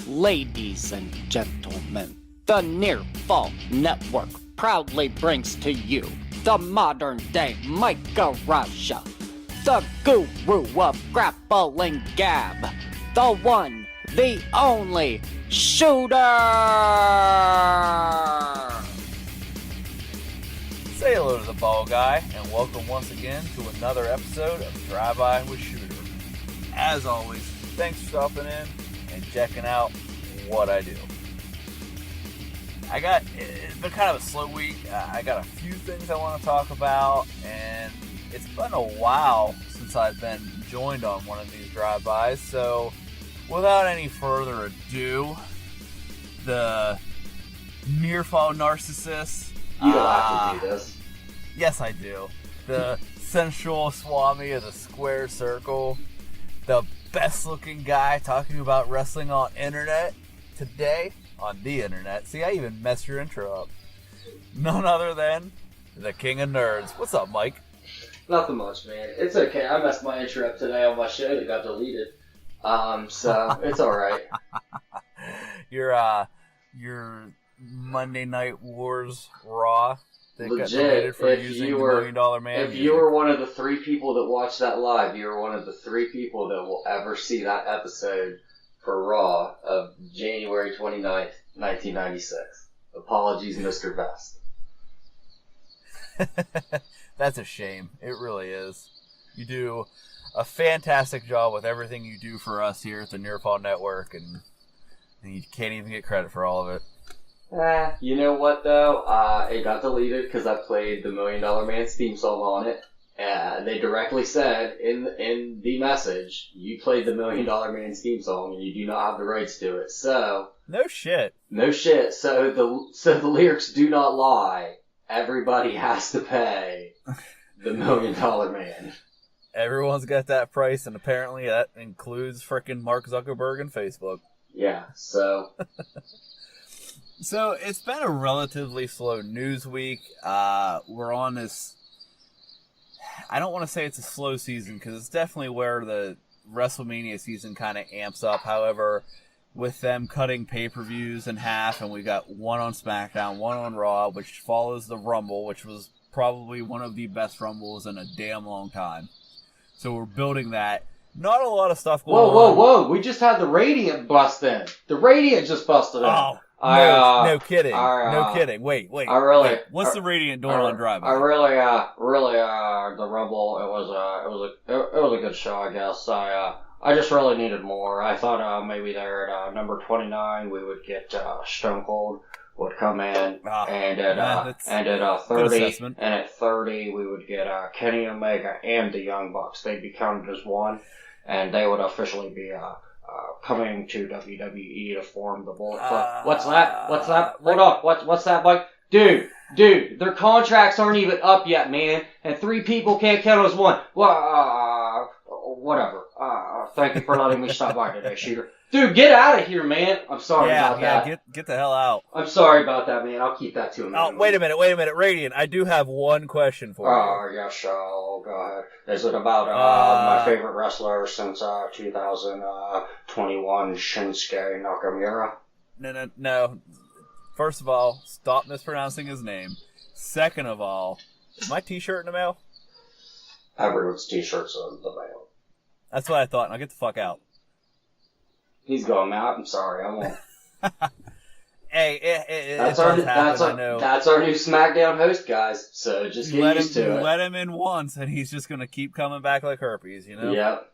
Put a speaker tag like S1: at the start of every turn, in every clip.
S1: Ladies and gentlemen, the Near Fall Network proudly brings to you the modern-day Micah Russia, the guru of grappling gab, the one, the only, Shooter!
S2: Say hello to the ball guy, and welcome once again to another episode of Drive-By with Shooter. As always, thanks for stopping in and checking out what I do. It's been kind of a slow week. I got a few things I want to talk about, and it's been a while since I've been joined on one of these drive-bys, so without any further ado, the Near Fall narcissist.
S3: You don't have to do this.
S2: Yes, I do. The sensual Swami of the square circle, the best-looking guy talking about wrestling on internet today on the internet. See, I even messed your intro up. None other than the king of nerds. What's up, Mike?
S3: Nothing much, man. It's okay. I messed my intro up today on my show that got deleted. So it's all right.
S2: Your Monday Night Wars Raw that got
S3: Legit,
S2: deleted for
S3: if
S2: using
S3: you
S2: the
S3: were-
S2: $1 Million Man.
S3: If you were one of the 3 people that watched that live, you were one of the 3 people that will ever see that episode for Raw of January 29th, 1996. Apologies, Mr. Best.
S2: That's a shame. It really is. You do a fantastic job with everything you do for us here at the Near Fall Network, and you can't even get credit for all of it.
S3: You know what, though? It got deleted because I played the $1 Million Man's theme song on it. They directly said in the message, you played the $1 Million Man's theme song and you do not have the rights to it. So,
S2: No shit.
S3: no shit. So the lyrics do not lie. Everybody has to pay the $1 Million Man.
S2: Everyone's got that price, and apparently that includes frickin' Mark Zuckerberg and Facebook.
S3: Yeah, so
S2: So it's been a relatively slow news week. We're on this. I don't want to say it's a slow season because it's definitely where the WrestleMania season kind of amps up. However, with them cutting pay-per-views in half, and we got one on SmackDown, one on Raw, which follows the Rumble, which was probably one of the best Rumbles in a damn long time. So we're building that. Not a lot of stuff going on.
S3: whoa! We just had the Radiant bust in. The Radiant just busted in.
S2: Oh, no kidding. No kidding. Wait. Wait. What's the Radiant doing on Drive-By?
S3: The Rumble. It was a good show, I guess. I just really needed more. I thought maybe there at number 29 we would get Stone Cold would come in, and at 30 we would get Kenny Omega and the Young Bucks. They'd be counted as one, and they would officially be coming to WWE to form the Bullet Club. What's that? Hold on. What's that, Mike? Dude, their contracts aren't even up yet, man, and 3 people can't count as one. Well, whatever. Thank you for letting me stop by today, Shooter. Dude, get out of here, man. I'm sorry about that.
S2: Get the hell out.
S3: I'm sorry about that, man. I'll keep that to a minimum.
S2: Oh, wait a minute. Radiant, I do have one question for you.
S3: Oh, yes, go ahead. Is it about my favorite wrestler since 2021, Shinsuke Nakamura?
S2: No. First of all, stop mispronouncing his name. Second of all, is my t-shirt in the mail?
S3: Everyone's t-shirts in the mail.
S2: That's what I thought. Now get the fuck out.
S3: He's going out. I'm sorry, I won't.
S2: Hey,
S3: that's our new SmackDown host, guys. So just get used to it.
S2: Let him in once, and he's just gonna keep coming back like herpes, you know?
S3: Yep.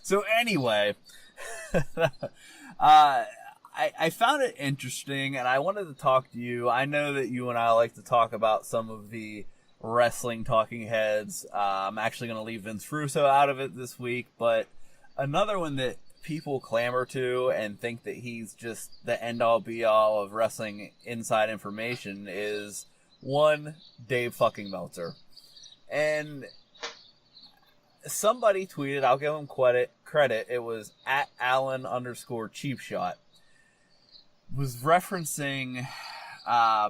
S2: So anyway, I found it interesting, and I wanted to talk to you. I know that you and I like to talk about some of the wrestling talking heads. I'm actually going to leave Vince Russo out of it this week, but another one that people clamor to and think that he's just the end-all be-all of wrestling inside information is one Dave fucking Meltzer. And somebody tweeted, I'll give him credit, it was at Allen_cheapshot, was referencing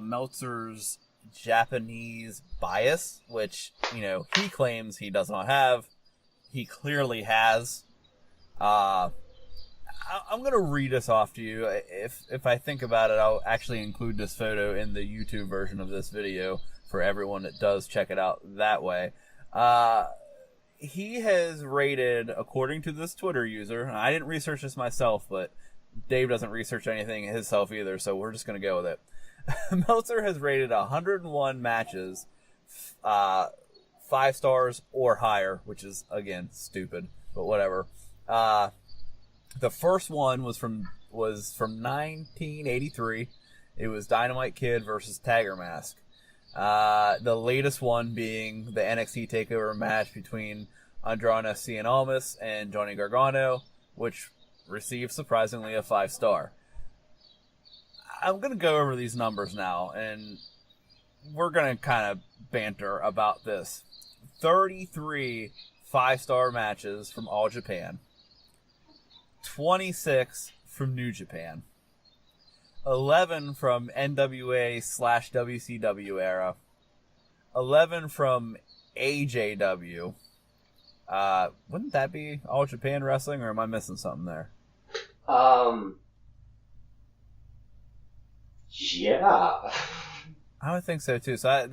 S2: Meltzer's Japanese bias, which, he claims he does not have. He clearly has. I'm going to read this off to you. If I think about it, I'll actually include this photo in the YouTube version of this video for everyone that does check it out that way. He has rated, according to this Twitter user, and I didn't research this myself, but Dave doesn't research anything himself either, so we're just going to go with it. Meltzer has rated 101 matches 5 stars or higher, which is, again, stupid, but whatever. The first one was from 1983. It was Dynamite Kid versus Tiger Mask. The latest one being the NXT TakeOver match between Andrade Cien Almas and Johnny Gargano, which received surprisingly a 5-star. I'm going to go over these numbers now, and we're going to kind of banter about this. 33 5-star matches from All Japan. 26 from New Japan. 11 from NWA/WCW era. 11 from AJW. Wouldn't that be All Japan Wrestling, or am I missing something there?
S3: Yeah.
S2: I would think so too. So I'm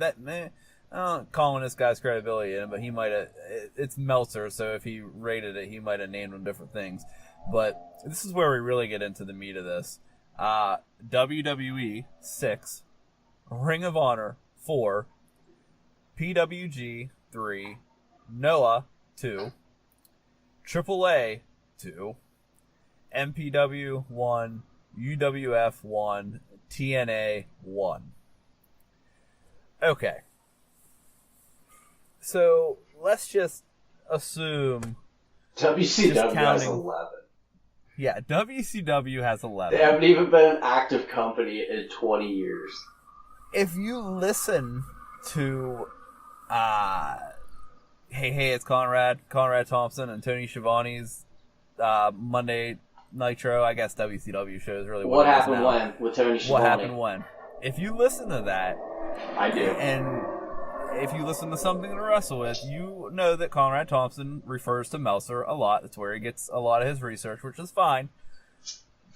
S2: not calling this guy's credibility in, but he might have. It's Meltzer, so if he rated it, he might have named them different things. But this is where we really get into the meat of this. WWE 6, Ring of Honor 4, PWG 3, Noah 2, AAA 2, MPW 1, UWF 1, TNA 1. Okay. So let's just assume
S3: WCW has 11.
S2: Yeah, WCW has 11.
S3: They haven't even been an active company in 20 years.
S2: If you listen to Hey, it's Conrad Thompson and Tony Schiavone's Monday Nitro, I guess WCW shows really
S3: what happened when with Tony Schiavone.
S2: What happened when? If you listen to that,
S3: I do.
S2: And if you listen to Something to Wrestle With, you know that Conrad Thompson refers to Meltzer a lot. That's where he gets a lot of his research, which is fine.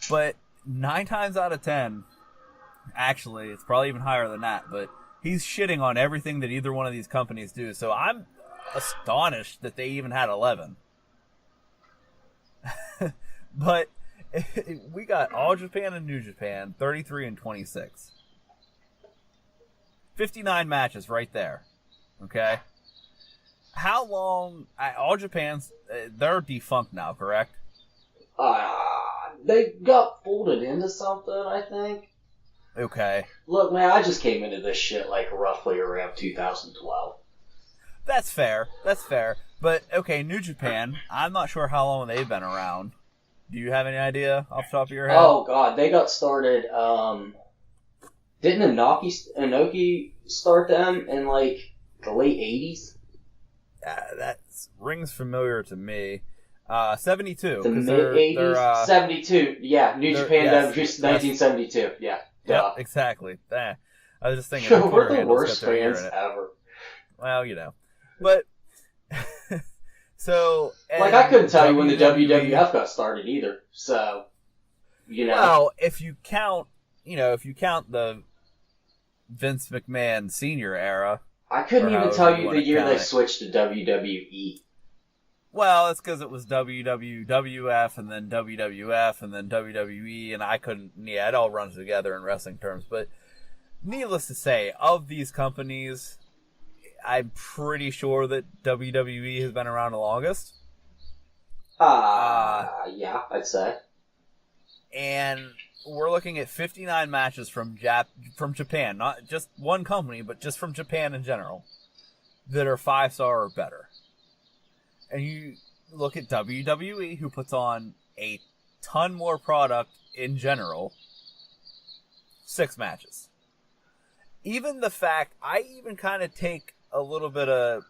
S2: But 9 times out of 10, actually, it's probably even higher than that, but he's shitting on everything that either one of these companies do. So I'm astonished that they even had 11. But we got All Japan and New Japan, 33 and 26. 59 matches right there. Okay? How long... All Japan's... they're defunct now, correct?
S3: They got folded into something, I think.
S2: Okay.
S3: Look, man, I just came into this shit like roughly around 2012.
S2: That's fair. But, okay, New Japan, I'm not sure how long they've been around. Do you have any idea off the top of your head?
S3: Oh, God, they got started, didn't Inoki start them in, like, the late 80s?
S2: That rings familiar to me. 72.
S3: The mid-80s? 72, yeah. New Japan, yes, 1972, yeah.
S2: Yep, exactly. I was just thinking.
S3: We're the worst fans ever.
S2: Well, you know. But, so...
S3: Like, I couldn't tell you when the WWF got started either, so, you know.
S2: Well, if you count the Vince McMahon Sr. era...
S3: I couldn't even tell you the year they switched to WWE.
S2: Well, it's because it was WWF and then WWF and then WWE, and I couldn't... Yeah, it all runs together in wrestling terms, but needless to say, of these companies... I'm pretty sure that WWE has been around the longest.
S3: Yeah, I'd say.
S2: And we're looking at 59 matches from Japan, not just one company, but just from Japan in general, that are 5-star or better. And you look at WWE, who puts on a ton more product in general, 6 matches. Even the fact, I even kind of take a little bit of,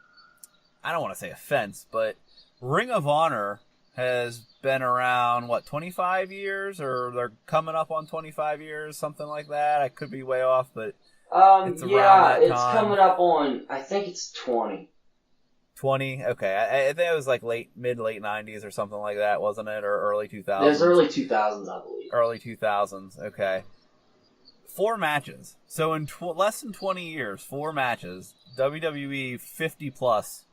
S2: I don't want to say offense, but Ring of Honor has been around, 25 years? Or they're coming up on 25 years, something like that. I could be way off, but
S3: it's coming up on, I think it's 20.
S2: 20? Okay. I think it was like mid late 90s or something like that, wasn't it? Or early 2000s?
S3: It was early 2000s, I believe.
S2: Early 2000s, okay. 4 matches. So in less than 20 years, 4 matches. WWE 50 plus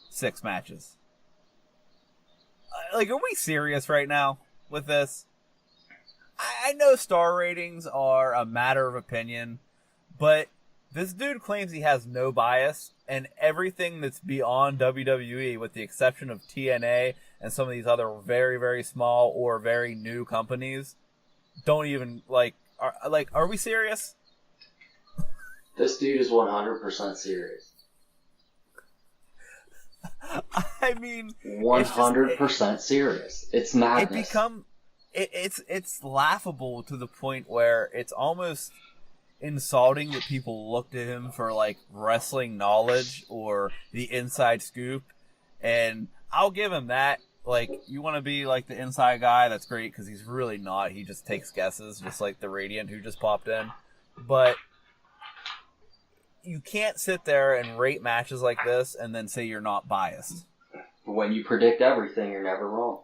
S2: 6 matches. Like, are we serious right now with this? I know star ratings are a matter of opinion, but this dude claims he has no bias, and everything that's beyond WWE, with the exception of TNA and some of these other very, very small or very new companies, don't even, are we serious?
S3: This dude is 100% serious.
S2: I mean,
S3: 100% serious. It's madness.
S2: It's laughable to the point where it's almost insulting that people look to him for like wrestling knowledge or the inside scoop. And I'll give him that. Like, you want to be like the inside guy, that's great, because he's really not. He just takes guesses, just like the Radiant who just popped in. But you can't sit there and rate matches like this and then say you're not biased.
S3: When you predict everything, you're never wrong.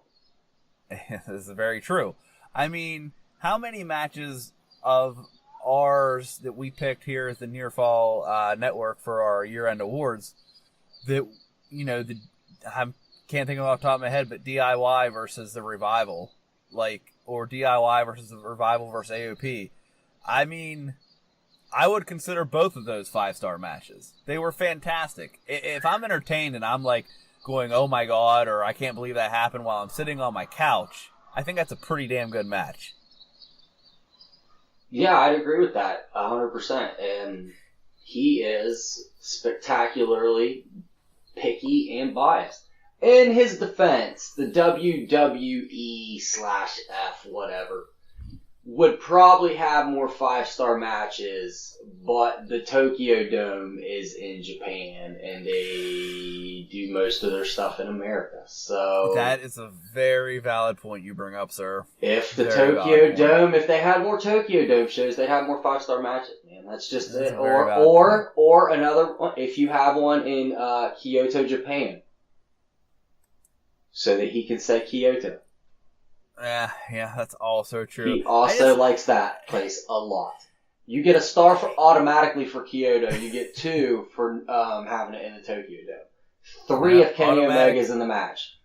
S2: This is very true. I mean, how many matches of ours that we picked here at the Near Fall Network for our year-end awards that, you know, I can't think of off the top of my head, but DIY versus the Revival, or DIY versus the Revival versus AOP. I mean, I would consider both of those 5-star matches. They were fantastic. If I'm entertained and I'm like going, oh my god, or I can't believe that happened while I'm sitting on my couch, I think that's a pretty damn good match.
S3: Yeah, I'd agree with that 100%. And he is spectacularly picky and biased. In his defense, the WWE/F whatever would probably have more 5-star matches, but the Tokyo Dome is in Japan and they do most of their stuff in America. So
S2: that is a very valid point you bring up, sir.
S3: If the Tokyo Dome, if they had more Tokyo Dome shows, they'd have more 5-star matches, man. That's just it. Or another one, if you have one in Kyoto, Japan, so that he can say Kyoto.
S2: Yeah, that's also true.
S3: He also likes that place a lot. You get a star automatically for Kyoto. You get 2 for having it in the Tokyo Dome. 3 if Kenny Omega's in the match.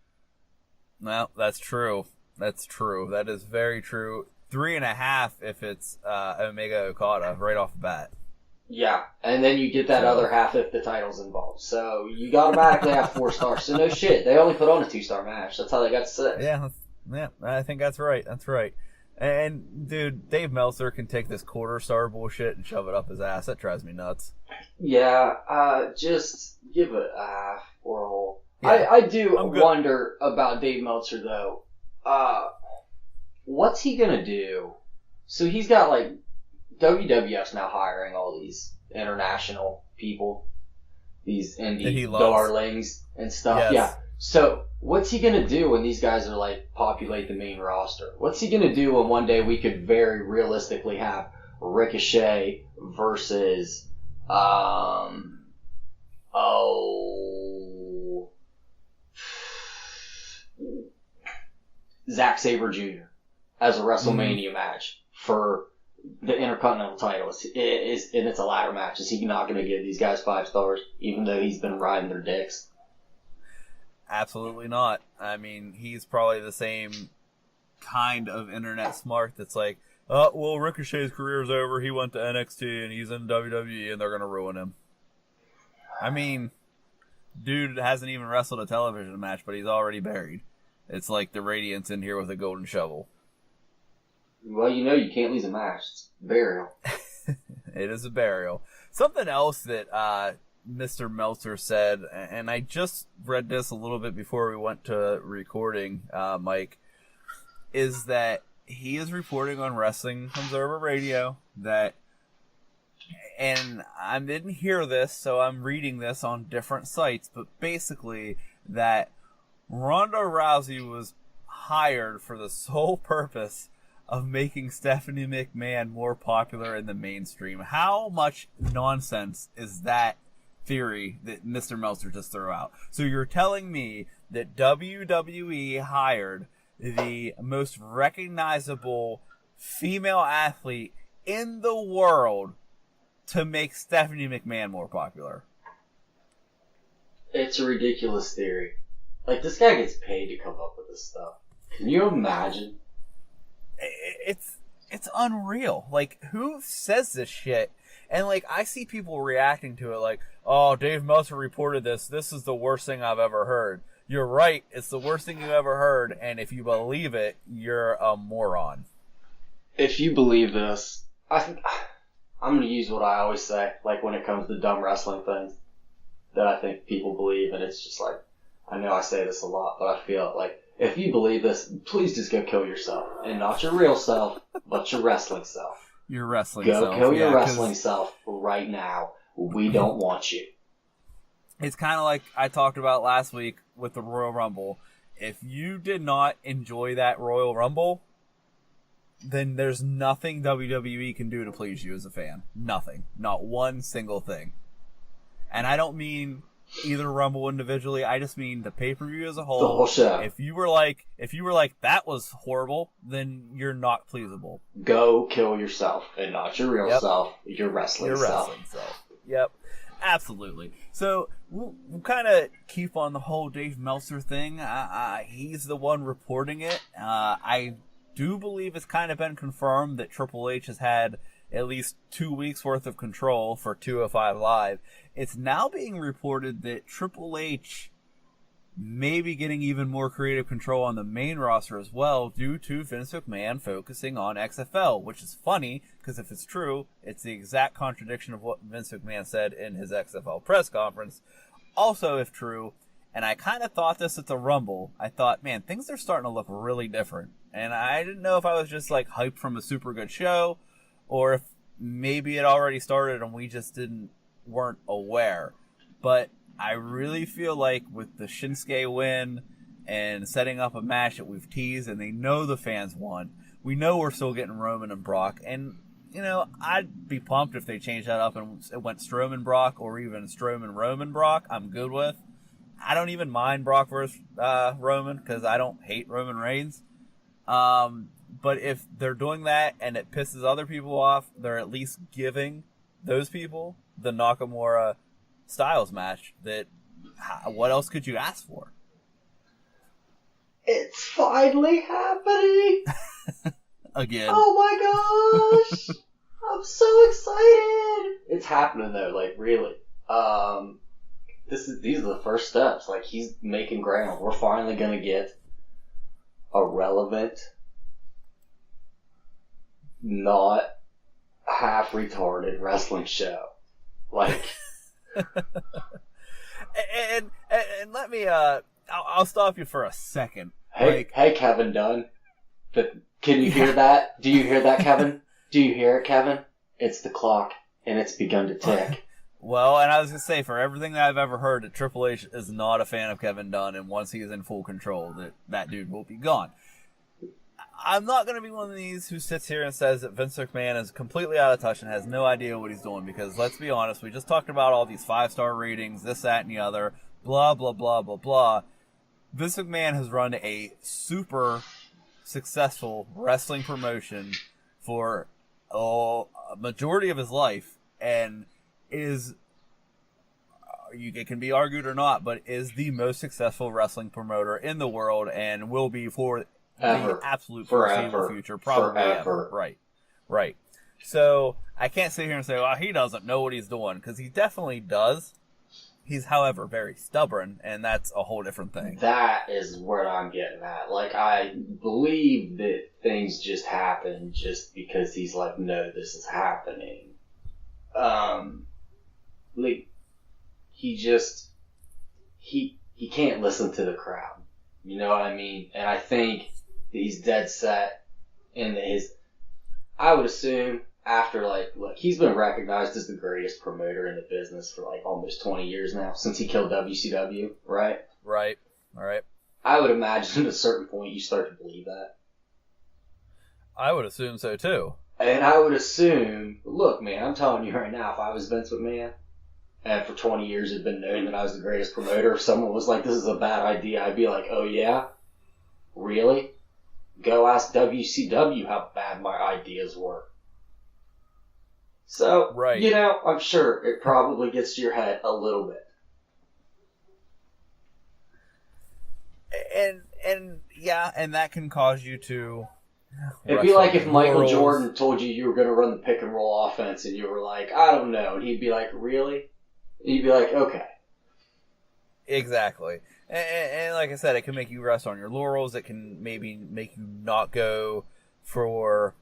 S2: Well, that's true. That's true. That is very true. 3.5 if it's Omega Okada right off the bat.
S3: Yeah, and then you get that other half if the title's involved. So you automatically have 4 stars. So no shit, they only put on a 2-star match. That's how they got 6.
S2: Yeah, I think that's right. That's right. And, dude, Dave Meltzer can take this quarter-star bullshit and shove it up his ass. That drives me nuts.
S3: Yeah, just give it a half or a whole.
S2: Yeah,
S3: I do wonder about Dave Meltzer, though. What's he going to do? So he's got, like, WWF's now hiring all these international people, these indie darlings and stuff.
S2: Yes.
S3: Yeah. So what's he going to do when these guys are like populate the main roster? What's he going to do when one day we could very realistically have Ricochet versus, Zack Sabre Jr. as a WrestleMania match for the Intercontinental title, and it's a ladder match. Is he not going to give these guys 5 stars, even though he's been riding their dicks?
S2: Absolutely not. I mean, he's probably the same kind of internet smart that's like, oh, well, Ricochet's career's over. He went to NXT and he's in WWE and they're going to ruin him. I mean, dude hasn't even wrestled a television match, but he's already buried. It's like the Radiant's in here with a golden shovel.
S3: Well, you know you can't lose a match. It's burial.
S2: It is a burial. Something else that Mr. Meltzer said, and I just read this a little bit before we went to recording, Mike, is that he is reporting on Wrestling Observer Radio that, and I didn't hear this, so I'm reading this on different sites, but basically that Ronda Rousey was hired for the sole purpose of making Stephanie McMahon more popular in the mainstream. How much nonsense is that theory that Mr. Meltzer just threw out. So you're telling me that WWE hired the most recognizable female athlete in the world to make Stephanie McMahon more popular?
S3: It's a ridiculous theory. Like, this guy gets paid to come up with this stuff. Can you imagine?
S2: It's unreal. Like, who says this shit? And, like, I see people reacting to it like, oh, Dave Meltzer reported this. This is the worst thing I've ever heard. You're right. It's the worst thing you ever heard. And if you believe it, you're a moron.
S3: If you believe this, I think I'm going to use what I always say, like, when it comes to dumb wrestling things that I think people believe. And it's just like, I know I say this a lot, but I feel it like, if you believe this, please just go kill yourself. And not your real self, but your wrestling self.
S2: Your wrestling
S3: self.
S2: Go
S3: kill your wrestling self right now. We don't want you.
S2: It's kind of like I talked about last week with the Royal Rumble. If you did not enjoy that Royal Rumble, then there's nothing WWE can do to please you as a fan. Nothing. Not one single thing. And I don't mean either Rumble individually. I just mean the pay-per-view as a whole.
S3: The whole show.
S2: If you were like that was horrible, then you're not pleasable.
S3: Go kill yourself, and not your real self, your wrestling self.
S2: Yep, absolutely. So we'll kind of keep on the whole Dave Meltzer thing. He's the one reporting it. I do believe it's kind of been confirmed that Triple H has had at least 2 weeks worth of control for 205 Live. It's now being reported that Triple H may be getting even more creative control on the main roster as well, due to Vince McMahon focusing on XFL, which is funny, because if it's true, it's the exact contradiction of what Vince McMahon said in his XFL press conference. Also, if true, and I kind of thought this at the Rumble, I thought, man, things are starting to look really different. And I didn't know if I was just like hyped from a super good show, or if maybe it already started and we just weren't aware. But I really feel like with the Shinsuke win and setting up a match that we've teased and they know the fans want, we know we're still getting Roman and Brock. And, you know, I'd be pumped if they changed that up and it went Strowman Brock or even Strowman Roman Brock. I'm good with. I don't even mind Brock versus Roman because I don't hate Roman Reigns. But if they're doing that and it pisses other people off, they're at least giving those people the Nakamura Styles match. That what else could you ask for?
S3: It's finally happening.
S2: Again.
S3: Oh my gosh. I'm so excited. It's happening though, like really. These are the first steps. Like, he's making ground. We're finally gonna get a relevant, not half retarded wrestling show. Like,
S2: and let me I'll stop you for a second.
S3: Hey Kevin Dunn. Can you hear that? Do you hear that, Kevin? Do you hear it, Kevin? It's the clock, and it's begun to tick.
S2: Well, and I was going to say, for everything that I've ever heard, that Triple H is not a fan of Kevin Dunn, and once he is in full control, that dude will be gone. I'm not going to be one of these who sits here and says that Vince McMahon is completely out of touch and has no idea what he's doing, because let's be honest, we just talked about all these 5-star ratings, this, that, and the other, blah, blah, blah, blah, blah. Vince McMahon has run a super successful wrestling promotion for a majority of his life, and it can be argued or not, but is the most successful wrestling promoter in the world and will be for the absolute foreseeable future, probably ever. Right. So I can't sit here and say, well, he doesn't know what he's doing, because he definitely does. He's, however, very stubborn, and that's a whole different thing.
S3: That is where I'm getting at. Like, I believe that things just happen just because he's like, no, this is happening. Like, he can't listen to the crowd. You know what I mean? And I think that he's dead set in I would assume after, look, he's been recognized as the greatest promoter in the business for, almost 20 years now, since he killed WCW, right?
S2: Right. All right.
S3: I would imagine at a certain point you start to believe that.
S2: I would assume so, too.
S3: And I would assume, look, man, I'm telling you right now, if I was Vince McMahon, and for 20 years it had been known that I was the greatest promoter, if someone was like, this is a bad idea, I'd be like, oh yeah? Really? Go ask WCW how bad my ideas were. So,
S2: right.
S3: I'm sure it probably gets to your head a little bit.
S2: And that can cause you to...
S3: It'd be like if Michael Jordan told you were going to run the pick and roll offense and you were like, I don't know. And he'd be like, really? And you'd be like, okay.
S2: Exactly. And like I said, it can make you rest on your laurels. It can maybe make you not go for...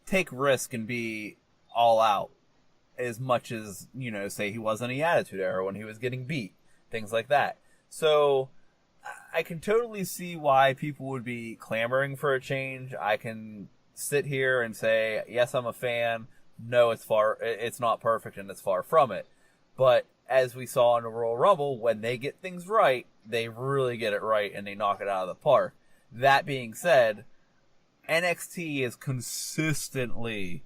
S2: take risk and be all out as much as, say he was in the Attitude Era when he was getting beat. Things like that. So... I can totally see why people would be clamoring for a change. I can sit here and say, yes, I'm a fan. No, it's not perfect and it's far from it. But as we saw in the Royal Rumble, when they get things right, they really get it right and they knock it out of the park. That being said, NXT is consistently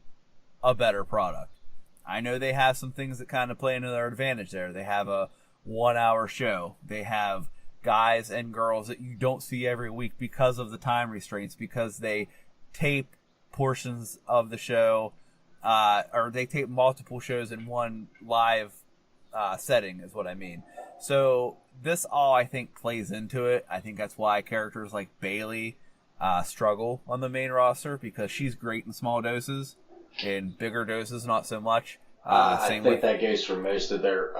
S2: a better product. I know they have some things that kind of play into their advantage there. They have a 1-hour show. They have guys and girls that you don't see every week because of the time restraints, because they tape portions of the show, or they tape multiple shows in one live setting is what I mean. So this all, I think, plays into it. I think that's why characters like Bayley struggle on the main roster, because she's great in small doses. In bigger doses, not so much.
S3: I think that goes for most of the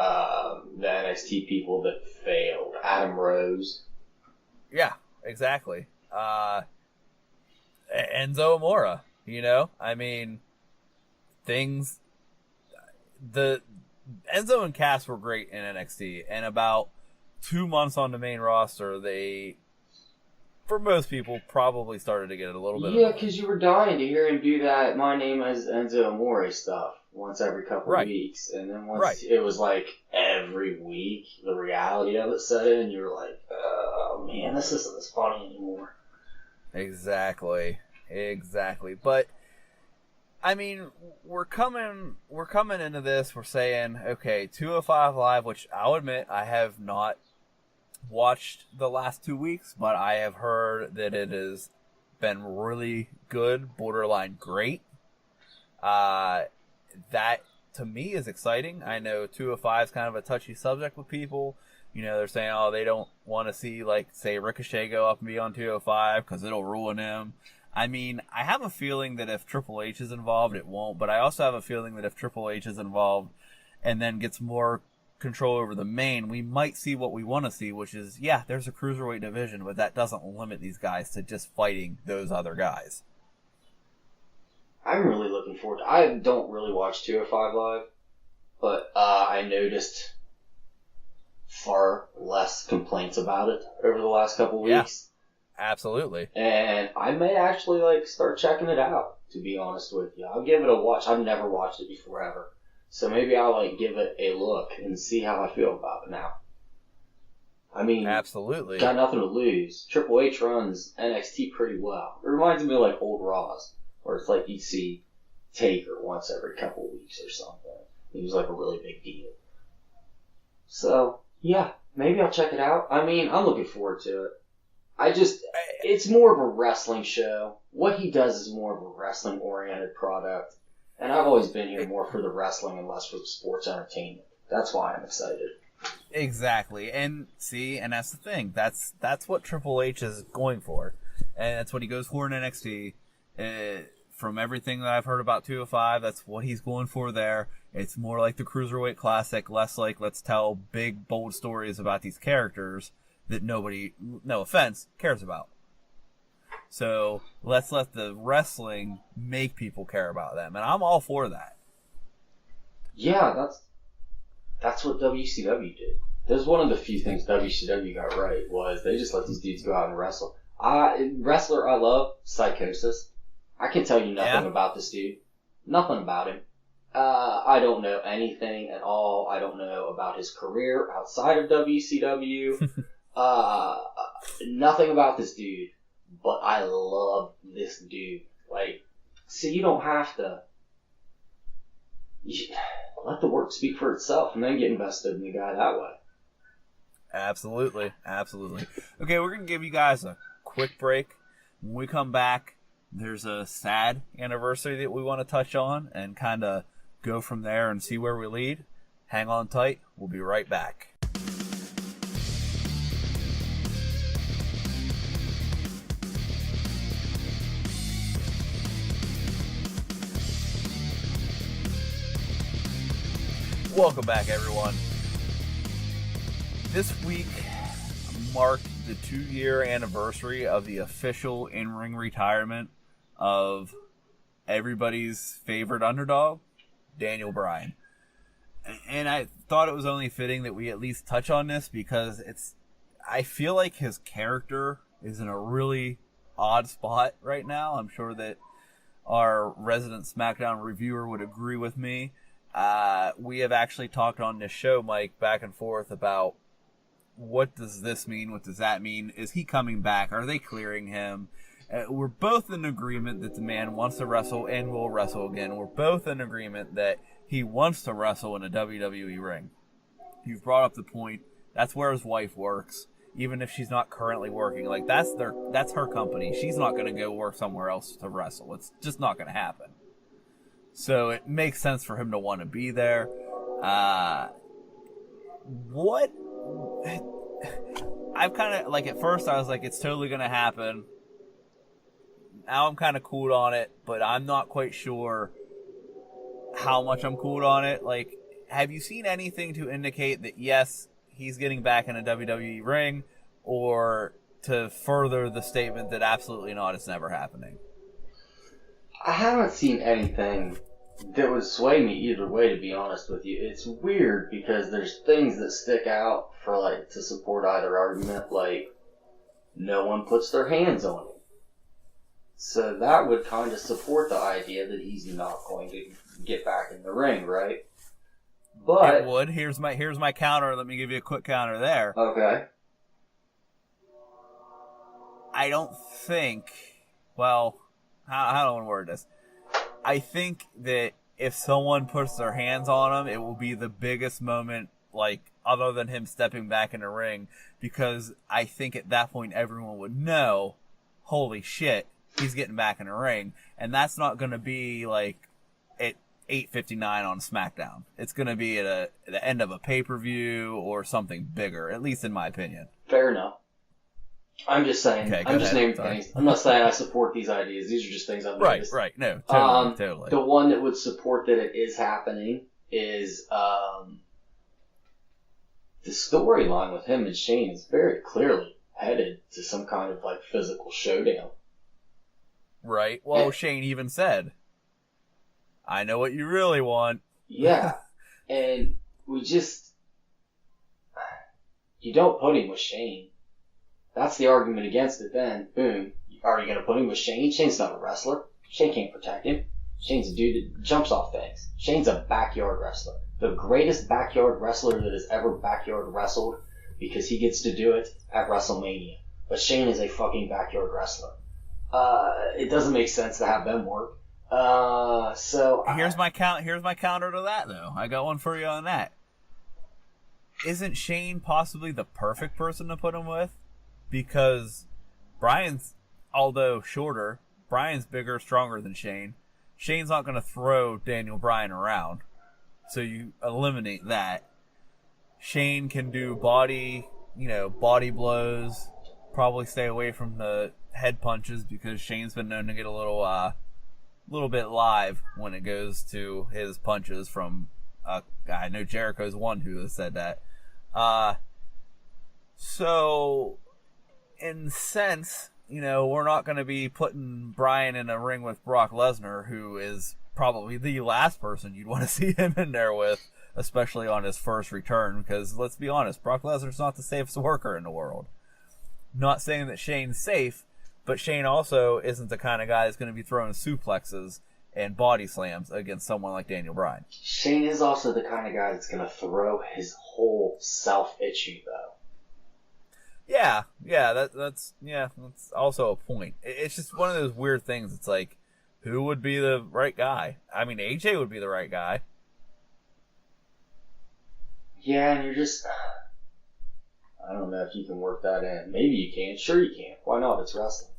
S3: NXT people that failed. Adam Rose.
S2: Yeah, exactly. Enzo Amore, I mean, things... The Enzo and Cass were great in NXT, and about 2 months on the main roster, they... for most people, probably started to get a little bit.
S3: Yeah, because you were dying to hear him do that "My name is Enzo Amore" stuff once every couple of weeks, and then once it was like every week, the reality of it set in, and you were like, "Oh man, this isn't as funny anymore."
S2: Exactly. But I mean, we're coming into this. We're saying, okay, 205 Live, which I'll admit I have not watched the last 2 weeks, but I have heard that it has been really good, borderline great. That to me is exciting. I know 205 is kind of a touchy subject with people. They're saying, they don't want to see, like, say, Ricochet go up and be on 205 because it'll ruin him. I mean, I have a feeling that if Triple H is involved, it won't, but I also have a feeling that if Triple H is involved and then gets more control over the main, we might see what we want to see, which is, there's a cruiserweight division, but that doesn't limit these guys to just fighting those other guys.
S3: I'm really looking forward to... I don't really watch 205 Live, but I noticed far less complaints about it over the last couple weeks.
S2: Absolutely.
S3: And I may actually start checking it out, to be honest with you. I'll give it a watch. I've never watched it before ever. So maybe I'll give it a look and see how I feel about it now. I mean,
S2: absolutely.
S3: Got nothing to lose. Triple H runs NXT pretty well. It reminds me of old Raws, where it's like you see Taker once every couple weeks or something. He was a really big deal. So, maybe I'll check it out. I mean, I'm looking forward to it. It's more of a wrestling show. What he does is more of a wrestling-oriented product. And I've always been here more for the wrestling and less for the sports entertainment. That's why I'm excited.
S2: Exactly. And that's the thing. That's what Triple H is going for. And that's what he goes for in NXT. From everything that I've heard about 205, that's what he's going for there. It's more like the Cruiserweight Classic, less like let's tell big, bold stories about these characters that nobody, no offense, cares about. So let's let the wrestling make people care about them, and I'm all for that. Yeah,
S3: that's what WCW did. That's one of the few things WCW got right, was they just let these dudes go out and wrestle. Wrestler I love, Psychosis. I can tell you nothing about this dude. Nothing about him. I don't know anything at all. I don't know about his career outside of WCW. Nothing about this dude. But I love this dude. So you don't have to... let the work speak for itself, and then get invested in the guy that way.
S2: Absolutely. Okay, we're going to give you guys a quick break. When we come back, there's a sad anniversary that we want to touch on and kind of go from there and see where we lead. Hang on tight. We'll be right back. Welcome back, everyone. This week marked the 2-year anniversary of the official in-ring retirement of everybody's favorite underdog, Daniel Bryan. And I thought it was only fitting that we at least touch on this because I feel like his character is in a really odd spot right now. I'm sure that our resident SmackDown reviewer would agree with me. We have actually talked on this show, Mike, back and forth about what does this mean? What does that mean? Is he coming back? Are they clearing him? We're both in agreement that the man wants to wrestle and will wrestle again. We're both in agreement that he wants to wrestle in a WWE ring. You've brought up the point. That's where his wife works. Even if she's not currently working, like that's her company. She's not going to go work somewhere else to wrestle. It's just not going to happen. So it makes sense for him to want to be there. I've kind of, like, at first I was like, it's totally going to happen. Now I'm kind of cooled on it, but I'm not quite sure how much I'm cooled on it. Like, have you seen anything to indicate that, yes, he's getting back in a WWE ring, or to further the statement that absolutely not, it's never happening?
S3: I haven't seen anything that would sway me either way, to be honest with you. It's weird because there's things that stick out for, like, to support either argument, like no one puts their hands on him. So that would kind of support the idea that he's not going to get back in the ring, right? But
S2: it would. Here's my counter. Let me give you a quick counter there.
S3: Okay.
S2: I don't think, well, how do I want to word this? I think that if someone puts their hands on him, it will be the biggest moment, like, other than him stepping back in the ring, because I think at that point everyone would know, holy shit, he's getting back in the ring. And that's not going to be, like, at 8:59 on SmackDown. It's going to be at the end of a pay-per-view or something bigger, at least in my opinion.
S3: Fair enough. I'm just saying.
S2: Okay,
S3: I'm just naming things. I'm not saying I support these ideas. These are just things I've noticed.
S2: Right. No, totally.
S3: The one that would support that it is happening is the storyline with him and Shane is very clearly headed to some kind of, like, physical showdown.
S2: Right. Well, Shane even said, I know what you really want.
S3: Yeah. And you don't put him with Shane. That's the argument against it then. Boom. Are you going to put him with Shane? Shane's not a wrestler. Shane can't protect him. Shane's a dude that jumps off things. Shane's a backyard wrestler. The greatest backyard wrestler that has ever backyard wrestled, because he gets to do it at WrestleMania. But Shane is a fucking backyard wrestler. It doesn't make sense to have them work.
S2: Here's my counter to that, though. I got one for you on that. Isn't Shane possibly the perfect person to put him with? Because Bryan's, although shorter, Bryan's bigger, stronger than Shane. Shane's not going to throw Daniel Bryan around. So you eliminate that. Shane can do body blows. Probably stay away from the head punches because Shane's been known to get a little bit live when it goes to his punches from, I know Jericho's one who has said that. So, in sense, we're not going to be putting Bryan in a ring with Brock Lesnar, who is probably the last person you'd want to see him in there with, especially on his first return, because let's be honest, Brock Lesnar's not the safest worker in the world. Not saying that Shane's safe, but Shane also isn't the kind of guy that's going to be throwing suplexes and body slams against someone like Daniel Bryan.
S3: Shane is also the kind of guy that's going to throw his whole self at you, though.
S2: Yeah, that's also a point. It's just one of those weird things. It's like, who would be the right guy? I mean, AJ would be the right guy.
S3: Yeah, and you're just... I don't know if you can work that in. Maybe you can. Sure you can. Why not? It's wrestling.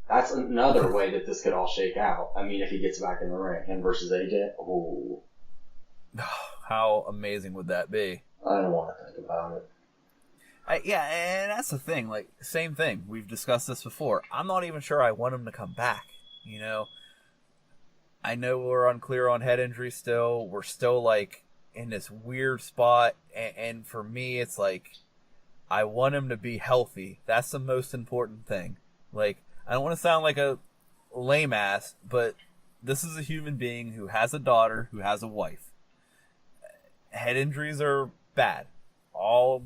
S3: That's another way that this could all shake out. I mean, if he gets back in the ring, him versus AJ. Oh.
S2: How amazing would that be?
S3: I don't want to think about it.
S2: Yeah, and that's the thing. Like, same thing. We've discussed this before. I'm not even sure I want him to come back. You know, I know we're unclear on head injury still. We're still, like, in this weird spot. And for me, it's like, I want him to be healthy. That's the most important thing. Like, I don't want to sound like a lame ass, but this is a human being who has a daughter, who has a wife. Head injuries are bad. All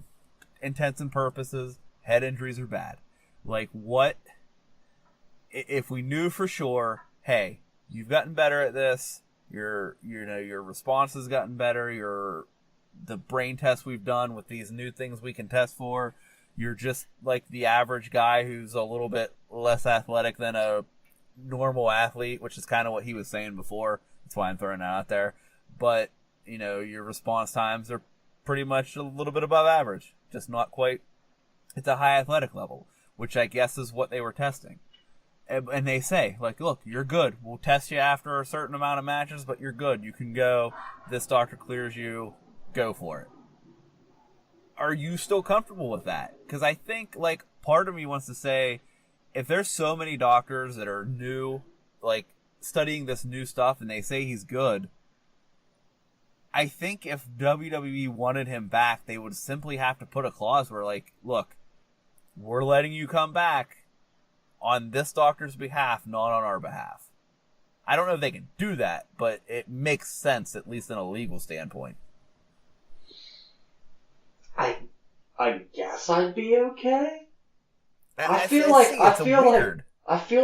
S2: intents and purposes, head injuries are bad. Like, what if we knew for sure, hey, you've gotten better at this, your response has gotten better, the brain tests we've done with these new things we can test for, you're just like the average guy who's a little bit less athletic than a normal athlete, which is kind of what he was saying before. That's why I'm throwing it out there. But, you know, your response times are pretty much a little bit above average, just not quite at the high athletic level, which I guess is what they were testing. And they say, like, look, you're good. We'll test you after a certain amount of matches, but you're good. You can go. This doctor clears you. Go for it. Are you still comfortable with that? Because I think, like, part of me wants to say, if there's so many doctors that are new, like, studying this new stuff, and they say he's good, I think if WWE wanted him back, they would simply have to put a clause where, like, look, we're letting you come back on this doctor's behalf, not on our behalf. I don't know if they can do that, but it makes sense, at least in a legal standpoint.
S3: I guess I'd be okay. I feel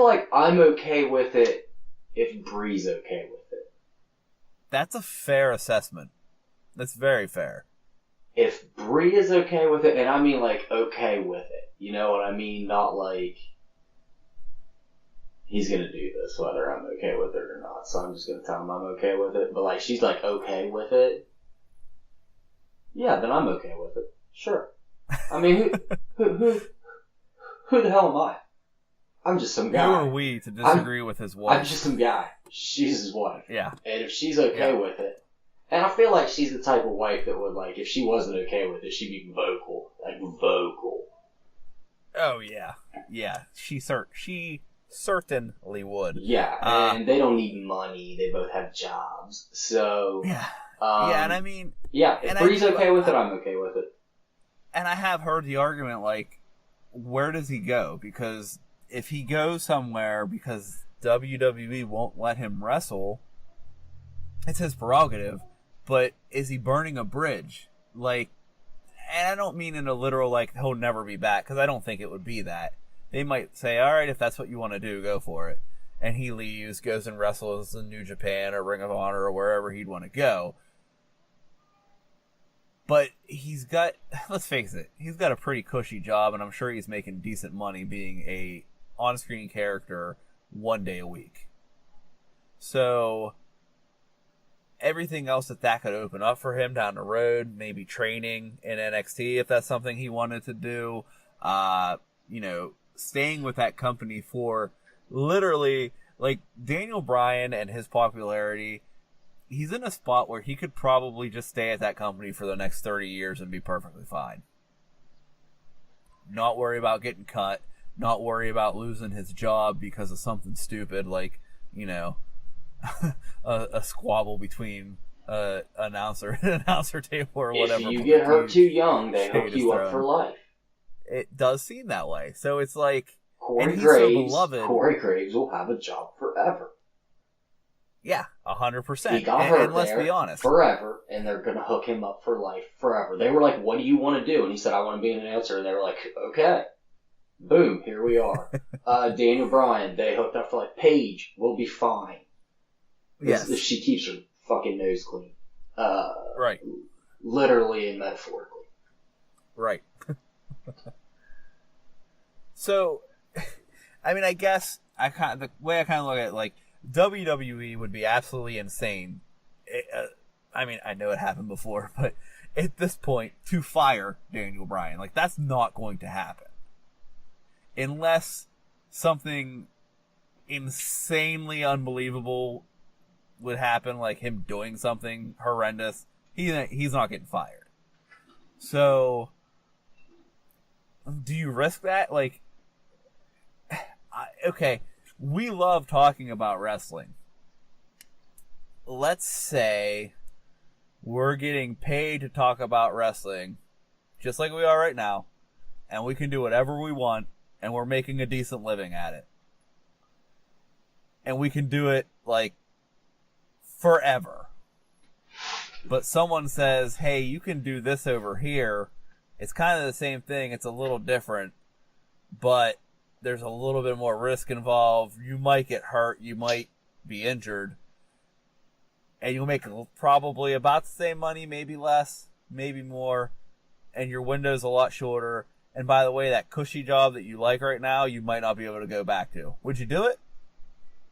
S3: like I'm okay with it if Bree's okay with it.
S2: That's a fair assessment. That's very fair.
S3: If Bree is okay with it, and I mean like okay with it, you know what I mean? Not like he's gonna do this whether I'm okay with it or not, so I'm just gonna tell him I'm okay with it. But like she's like okay with it, yeah, then I'm okay with it. Sure. I mean, who the hell am I? I'm just some guy.
S2: Who are we to disagree with his wife?
S3: I'm just some guy. She's his wife.
S2: Yeah.
S3: And if she's okay with it, and I feel like she's the type of wife that would, like, if she wasn't okay with it, she'd be vocal. Like, vocal.
S2: Oh, yeah. Yeah. She certainly would.
S3: Yeah, and they don't need money. They both have jobs. So...
S2: Yeah. Yeah, and I mean...
S3: Yeah, if Bree's okay with it, I'm okay with it.
S2: And I have heard the argument, like, where does he go? Because if he goes somewhere because WWE won't let him wrestle, it's his prerogative. But is he burning a bridge? Like, and I don't mean in a literal, like, he'll never be back, because I don't think it would be that. They might say, all right, if that's what you want to do, go for it. And he leaves, goes and wrestles in New Japan or Ring of Honor or wherever he'd want to go. But he's got, let's face it, he's got a pretty cushy job, and I'm sure he's making decent money being a on-screen character 1 day a week. So everything else that could open up for him down the road, maybe training in NXT if that's something he wanted to do, you know, staying with that company for literally, like, Daniel Bryan and his popularity, he's in a spot where he could probably just stay at that company for the next 30 years and be perfectly fine. Not worry about getting cut, not worry about losing his job because of something stupid like, you know, a squabble between announcer table or whatever.
S3: If you get hurt too young, they hook you up for life.
S2: It does seem that way. So it's like,
S3: Corey
S2: and he's
S3: Graves,
S2: so beloved.
S3: Corey Graves will have a job forever.
S2: Yeah, 100%.
S3: He got hurt
S2: and let's be honest,
S3: forever, and they're going to hook him up for life forever. They were like, what do you want to do? And he said, I want to be an announcer. And they were like, okay. Boom, here we are. Daniel Bryan, they hooked up for life. Paige will be fine.
S2: Yes.
S3: If she keeps her fucking nose clean.
S2: Right.
S3: Literally and metaphorically.
S2: Right. So, I mean, I guess the way I kind of look at it, like, WWE would be absolutely insane. I mean, I know it happened before, but at this point to fire Daniel Bryan. Like, that's not going to happen. Unless something insanely unbelievable would happen, like him doing something horrendous, he's not getting fired. So, do you risk that? Like, okay, we love talking about wrestling. Let's say we're getting paid to talk about wrestling, just like we are right now, and we can do whatever we want, and we're making a decent living at it. And we can do it, like, forever. But someone says, hey, you can do this over here. It's kind of the same thing. It's a little different, but there's a little bit more risk involved. You might get hurt. You might be injured. And you'll make probably about the same money, maybe less, maybe more. And your window's a lot shorter. And by the way, that cushy job that you like right now, you might not be able to go back to. Would you do it?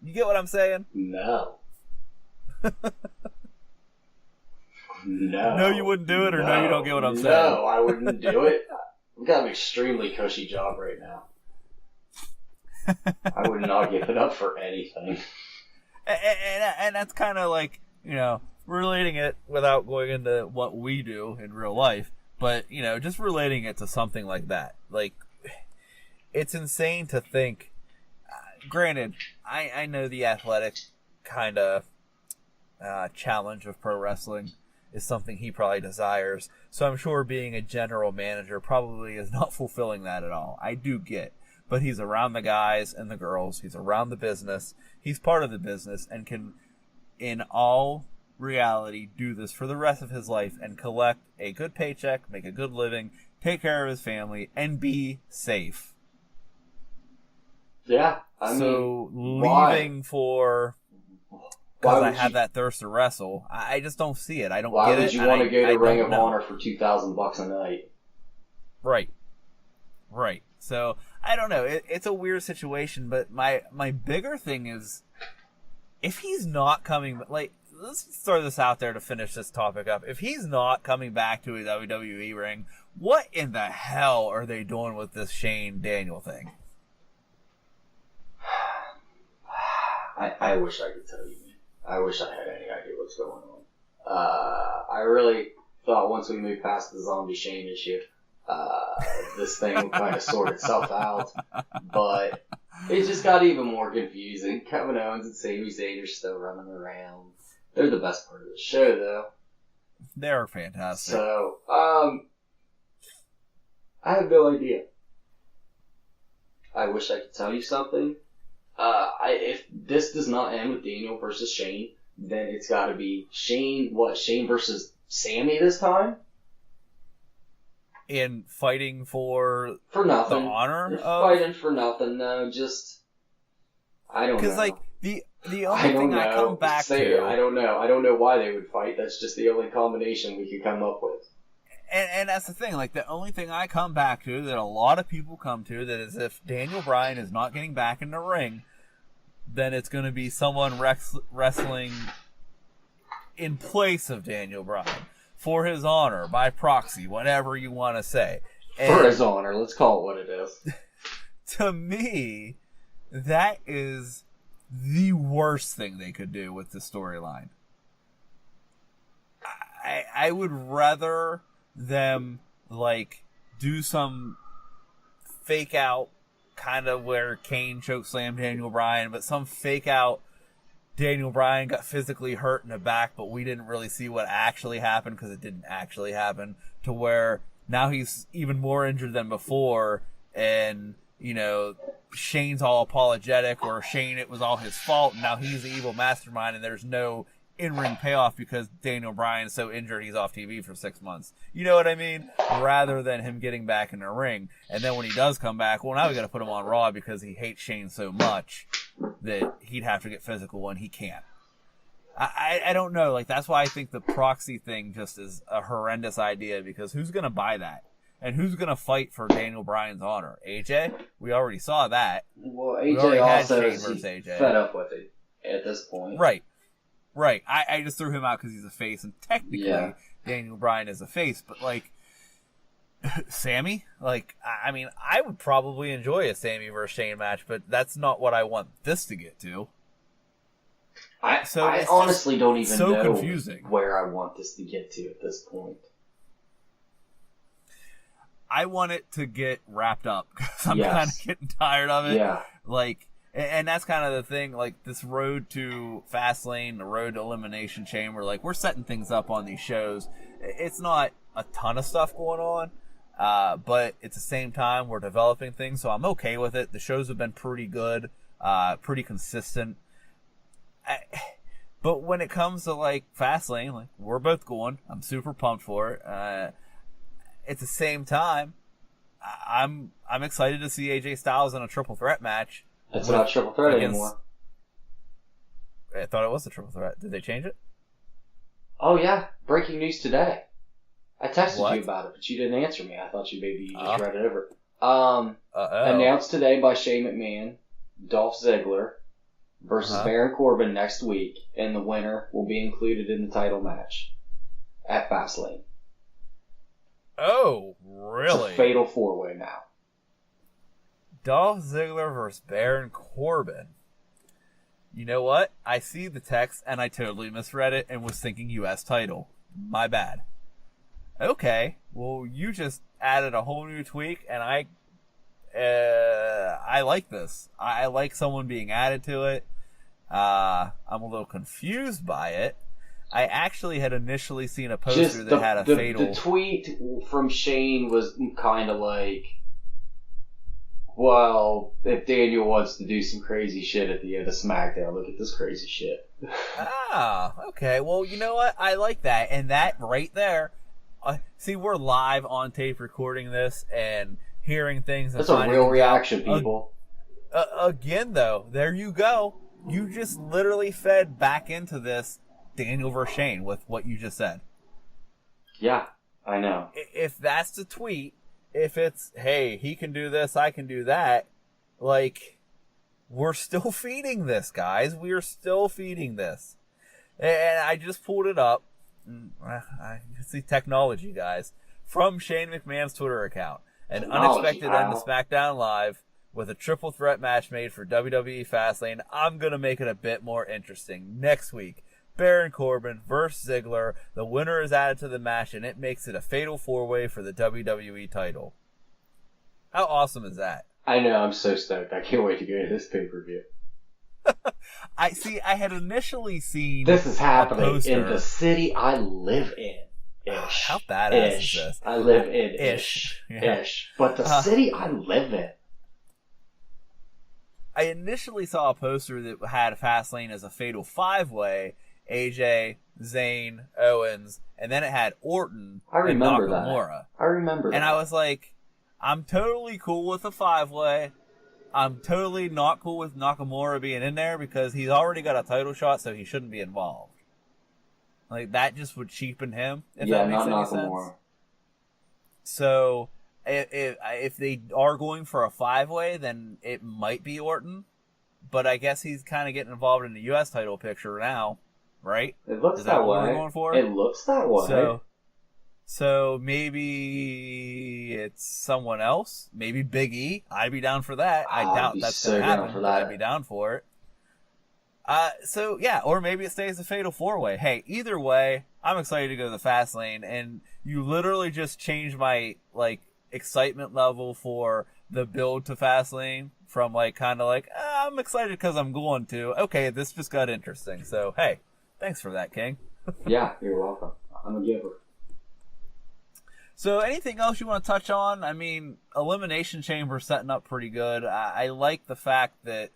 S2: You get what I'm saying?
S3: No. No.
S2: No, you wouldn't do it, or no, you don't get what I'm saying?
S3: No, I wouldn't do it. I've got an extremely cushy job right now. I would not give it up for anything.
S2: And that's kind of like, you know, relating it without going into what we do in real life, but, you know, just relating it to something like that. Like, it's insane to think, granted, I know the athletic kind of challenge of pro wrestling is something he probably desires, so I'm sure being a general manager probably is not fulfilling that at all. I do get, but he's around the guys and the girls, he's around the business, he's part of the business, and can, in all reality, do this for the rest of his life and collect a good paycheck, make a good living, take care of his family, and be safe.
S3: Yeah,
S2: so leaving for because I have that thirst to wrestle, I just don't see it. I don't get it.
S3: Why would you want to go to Ring of Honor for $2,000 a night?
S2: Right. So I don't know. It's a weird situation, but my bigger thing is, if he's not coming, like, let's throw this out there to finish this topic up. If he's not coming back to a WWE ring, what in the hell are they doing with this Shane Daniel thing?
S3: I wish I could tell you. I wish I had any idea what's going on. I really thought once we moved past the Zombie Shane issue, this thing would kind of sort itself out. But it just got even more confusing. Kevin Owens and Sami Zayn are still running around. They're the best part of the show, though.
S2: They're fantastic.
S3: So, I have no idea. I wish I could tell you something. If this does not end with Daniel versus Shane, then it's got to be Shane versus Sammy this time?
S2: In fighting for
S3: nothing.
S2: The honor
S3: They're
S2: of...
S3: fighting for nothing, no, just... I don't know.
S2: Because, like, the only thing I come back to...
S3: I don't know. I don't know why they would fight. That's just the only combination we could come up with.
S2: And that's the thing. Like, the only thing I come back to that a lot of people come to, that is if Daniel Bryan is not getting back in the ring, then it's going to be someone wrestling in place of Daniel Bryan. For his honor, by proxy, whatever you want to say. And
S3: for his honor, let's call it what it is.
S2: To me, that is the worst thing they could do with the storyline. I would rather them, like, do some fake out kind of where Kane chokeslammed Daniel Bryan, but some fake out Daniel Bryan got physically hurt in the back, but we didn't really see what actually happened because it didn't actually happen, to where now he's even more injured than before, and, you know, Shane's all apologetic, or Shane, it was all his fault, and now he's the evil mastermind, and there's no in-ring payoff because Daniel Bryan's so injured he's off TV for 6 months. You know what I mean? Rather than him getting back in the ring. And then when he does come back, well, now we got to put him on Raw because he hates Shane so much that he'd have to get physical when he can't. I don't know. Like, that's why I think the proxy thing just is a horrendous idea, because who's going to buy that? And who's going to fight for Daniel Bryan's honor? AJ? We already saw that.
S3: Well, AJ also is fed up with it at this point.
S2: Right. I just threw him out because he's a face, and technically Daniel Bryan as a face, but like Sammy, like I mean, I would probably enjoy a Sammy versus Shane match, but that's not what I want this to get to.
S3: I honestly don't even know
S2: confusing.
S3: Where I want this to get to at this point.
S2: I want it to get wrapped up because I'm kind of getting tired of it.
S3: Yeah.
S2: Like, and that's kind of the thing. Like this road to Fastlane, the road to Elimination Chamber. Like we're setting things up on these shows. It's not a ton of stuff going on, but at the same time we're developing things, so I'm okay with it. The shows have been pretty good, pretty consistent. But when it comes to like Fastlane, like we're both going. I'm super pumped for it. At the same time, I'm excited to see AJ Styles in a triple threat match.
S3: It's not a triple threat anymore.
S2: I thought it was a triple threat. Did they change it?
S3: Oh yeah, breaking news today. I texted you about it, but you didn't answer me. I thought you just read it over. Announced today by Shane McMahon, Dolph Ziggler versus Baron Corbin next week, and the winner will be included in the title match at Fastlane.
S2: Oh, really?
S3: It's a fatal 4-way now.
S2: Dolph Ziggler versus Baron Corbin. You know what? I see the text and I totally misread it and was thinking U.S. title. My bad. Okay, well, you just added a whole new tweak, and I like this. I like someone being added to it. I'm a little confused by it. I actually had initially seen a poster that had a fatal...
S3: The tweet from Shane was kind of like, well, if Daniel wants to do some crazy shit at the end of SmackDown, look at this crazy shit.
S2: Okay. Well, you know what? I like that. And that right there... see, we're live on tape recording this and hearing things.
S3: That's a real reaction, people.
S2: Again, though, there you go. You just literally fed back into this Daniel versus Shane with what you just said.
S3: Yeah, I know.
S2: If that's the tweet, if it's, hey, he can do this, I can do that, like, we're still feeding this, guys. We are still feeding this. And I just pulled it up. I see technology, guys. From Shane McMahon's Twitter account. An unexpected end to SmackDown Live with a triple threat match made for WWE Fastlane. I'm going to make it a bit more interesting. Next week, Baron Corbin versus Ziggler. The winner is added to the match, and it makes it a fatal 4-way for the WWE title. How awesome is that?
S3: I know, I'm so stoked. I can't wait to go to this pay-per-view.
S2: I had initially seen
S3: this is happening in the city I live in. Ish.
S2: How badass is this?
S3: I live in Ish. Ish. But the city I live in.
S2: I initially saw a poster that had Fastlane as a fatal 5-way. AJ, Zayn, Owens, and then it had Orton and Nakamura.
S3: I remember that.
S2: And I was like, I'm totally cool with a 5-way. I'm totally not cool with Nakamura being in there because he's already got a title shot, so he shouldn't be involved. Like, that just would cheapen him, if that makes any sense. So, if they are going for a 5-way, then it might be Orton. But I guess he's kind of getting involved in the U.S. title picture now, right?
S3: It looks that way. What we're going for? It looks that way.
S2: So maybe it's someone else. Maybe Big E. I'd be down for that. I doubt that's going to happen, but I'd be down for it. So yeah, or maybe it stays a fatal 4-way. Hey, either way, I'm excited to go to the Fastlane, and you literally just changed my excitement level for the build to Fastlane from I'm excited because I'm going to. Okay, this just got interesting. So hey, thanks for that, King.
S3: Yeah, you're welcome. I'm a giver.
S2: So anything else you want to touch on? I mean, Elimination Chamber setting up pretty good. I like the fact that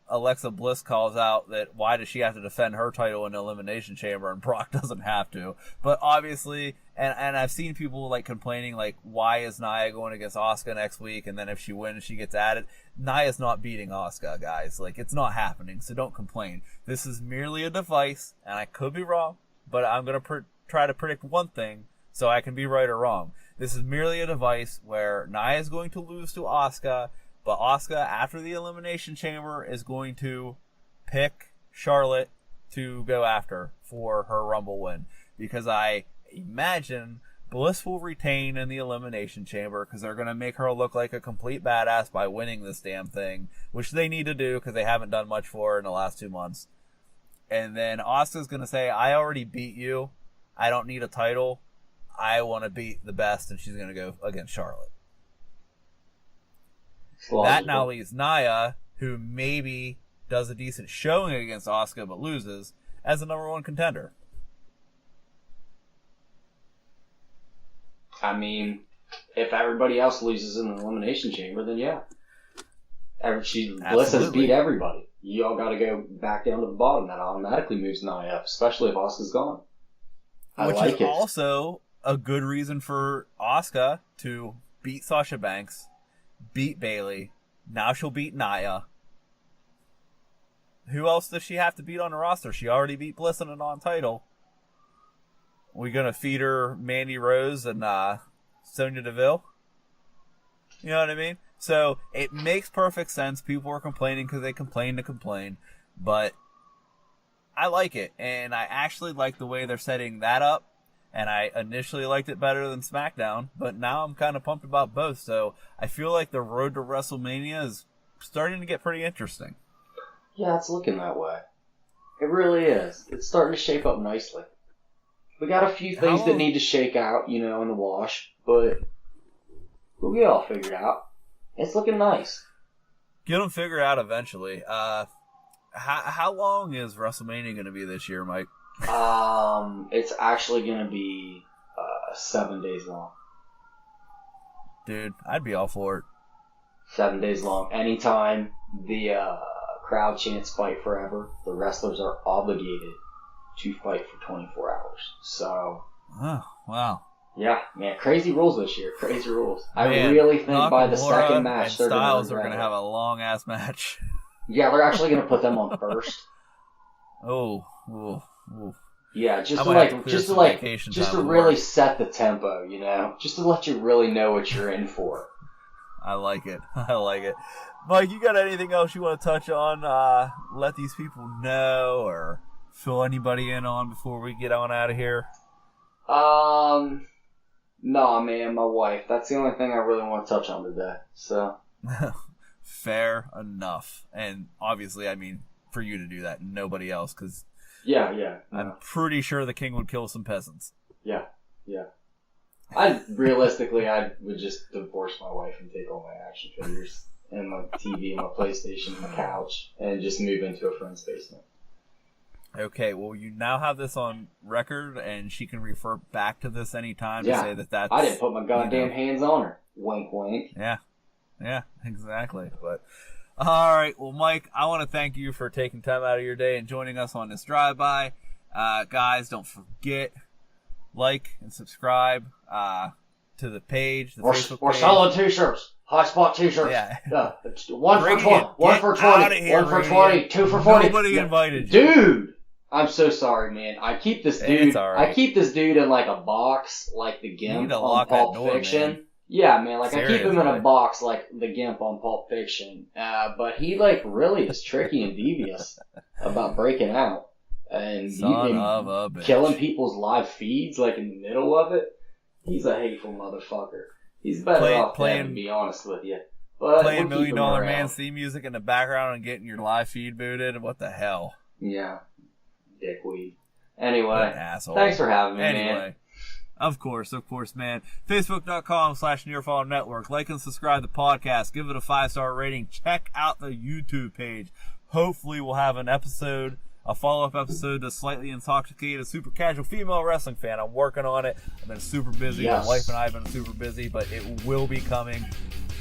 S2: Alexa Bliss calls out that why does she have to defend her title in Elimination Chamber and Brock doesn't have to. But obviously, and I've seen people complaining why is Nia going against Asuka next week, and then if she wins she gets added. Nia's not beating Asuka, guys. It's not happening, so don't complain. This is merely a device, and I could be wrong, but I'm going to try to predict one thing so I can be right or wrong. This is merely a device where Nia is going to lose to Asuka, but Asuka, after the Elimination Chamber, is going to pick Charlotte to go after for her Rumble win. because I imagine Bliss will retain in the Elimination Chamber because they're going to make her look like a complete badass by winning this damn thing, which they need to do because they haven't done much for her in the last 2 months. And then Asuka's going to say, I already beat you. I don't need a title. I want to beat the best, and she's going to go against Charlotte. That now leaves Nia, who maybe does a decent showing against Asuka but loses, as the number 1 contender.
S3: I mean, if everybody else loses in the Elimination Chamber, then yeah. Bliss has beat everybody. You all got to go back down to the bottom. That automatically moves Nia up, especially if Asuka's gone.
S2: Which is also a good reason for Asuka to beat Sasha Banks, beat Bayley. Now she'll beat Nia. Who else does she have to beat on the roster? She already beat Bliss in a non-title. We gonna feed her Mandy Rose and Sonya Deville? You know what I mean? So it makes perfect sense. People are complaining because they complain to complain, but I like it, and I actually like the way they're setting that up. And I initially liked it better than SmackDown, but now I'm kind of pumped about both. So I feel like the road to WrestleMania is starting to get pretty interesting.
S3: Yeah, it's looking that way. It really is. It's starting to shape up nicely. We got a few things that need to shake out, in the wash, but we'll get it all figured out. It's looking nice.
S2: Get them figured out eventually. How long is WrestleMania going to be this year, Mike?
S3: It's actually going to be 7 days long.
S2: Dude, I'd be all for it.
S3: 7 days long. Anytime the crowd chants "fight forever," the wrestlers are obligated to fight for 24 hours. So.
S2: Oh, wow.
S3: Yeah, man, crazy rules this year. Crazy rules.
S2: Man,
S3: I really think
S2: Nakamura
S3: by the second match,
S2: and
S3: they're
S2: Styles are
S3: going to
S2: have a long ass match.
S3: Yeah, they're actually going to put them on first.
S2: Oh.
S3: Yeah, just
S2: to
S3: really
S2: work.
S3: set the tempo, just to let you really know what you're in for.
S2: I like it. Mike, you got anything else you want to touch on? Let these people know or fill anybody in on before we get on out of here?
S3: No, man, my wife. That's the only thing I really want to touch on today. So.
S2: Fair enough. And obviously, I mean, for you to do that, nobody else, because
S3: Yeah. No.
S2: I'm pretty sure the king would kill some peasants.
S3: Yeah. I would just divorce my wife and take all my action figures and my TV and my PlayStation and my couch and just move into a friend's basement.
S2: Okay, well, you now have this on record, and she can refer back to this anytime to say that's...
S3: I didn't put my goddamn hands on her. Wink, wink.
S2: Yeah, exactly. But all right, well, Mike, I want to thank you for taking time out of your day and joining us on this drive-by. Guys, don't forget, like and subscribe to the page, Facebook page.
S3: We're selling t-shirts. Hot Spot t-shirts.
S2: Yeah.
S3: One for 20. One for 20. One for 20. 2 for 40.
S2: Nobody invited you.
S3: Dude! I'm so sorry, man. I keep this dude.
S2: Right.
S3: I keep this dude in like a box, like the Gimp on Pulp Fiction.
S2: Man.
S3: Yeah, man. Like
S2: Seriously.
S3: I keep him in a box, like the Gimp on Pulp Fiction. But he like really is tricky and devious about breaking out and
S2: of a bitch.
S3: Killing people's live feeds, like in the middle of it. He's a hateful motherfucker. He's better off dead, to be honest with you. But
S2: playing $1 Million Man's theme music in the background and getting your live feed booted. What the hell?
S3: Yeah. Dickweed. Anyway,
S2: asshole.
S3: Thanks for having me, man.
S2: Of course, man. Facebook.com/NearFall Network. Like and subscribe to the podcast. Give it a 5-star rating. Check out the YouTube page. Hopefully we'll have a follow-up episode to Slightly Intoxicated, Super Casual Female Wrestling Fan. I'm working on it. I've been super busy.
S3: Yes.
S2: My wife and I have been super busy, but it will be coming.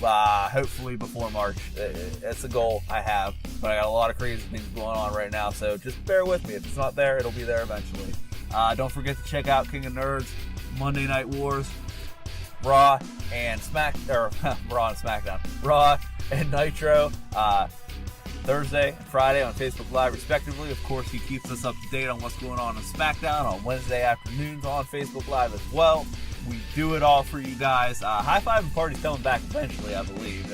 S2: Hopefully before March. It's a goal I have, but I got a lot of crazy things going on right now, so just bear with me. If it's not there, it'll be there eventually. Don't forget to check out King of Nerds, Monday Night Wars, Raw and SmackDown, Raw and Nitro, Thursday and Friday on Facebook Live, respectively. Of course, he keeps us up to date on what's going on in SmackDown on Wednesday afternoons on Facebook Live as well. We do it all for you guys. High Five and Party's coming back eventually, I believe.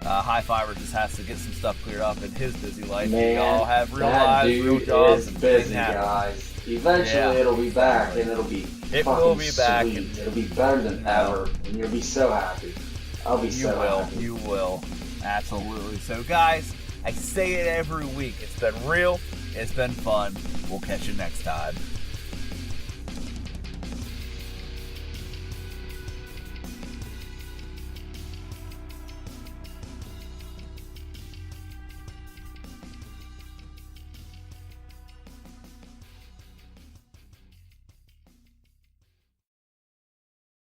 S2: High Fiver just has to get some stuff cleared up in his busy life.
S3: Man,
S2: we all have real lives, real jobs,
S3: and busy, guys. Eventually, it'll be back, and it'll be
S2: It
S3: fucking
S2: will be back.
S3: sweet. It'll be better than ever, and you'll be so happy. I'll be so happy.
S2: You will. Absolutely. So, guys, I say it every week. It's been real. It's been fun. We'll catch you next time.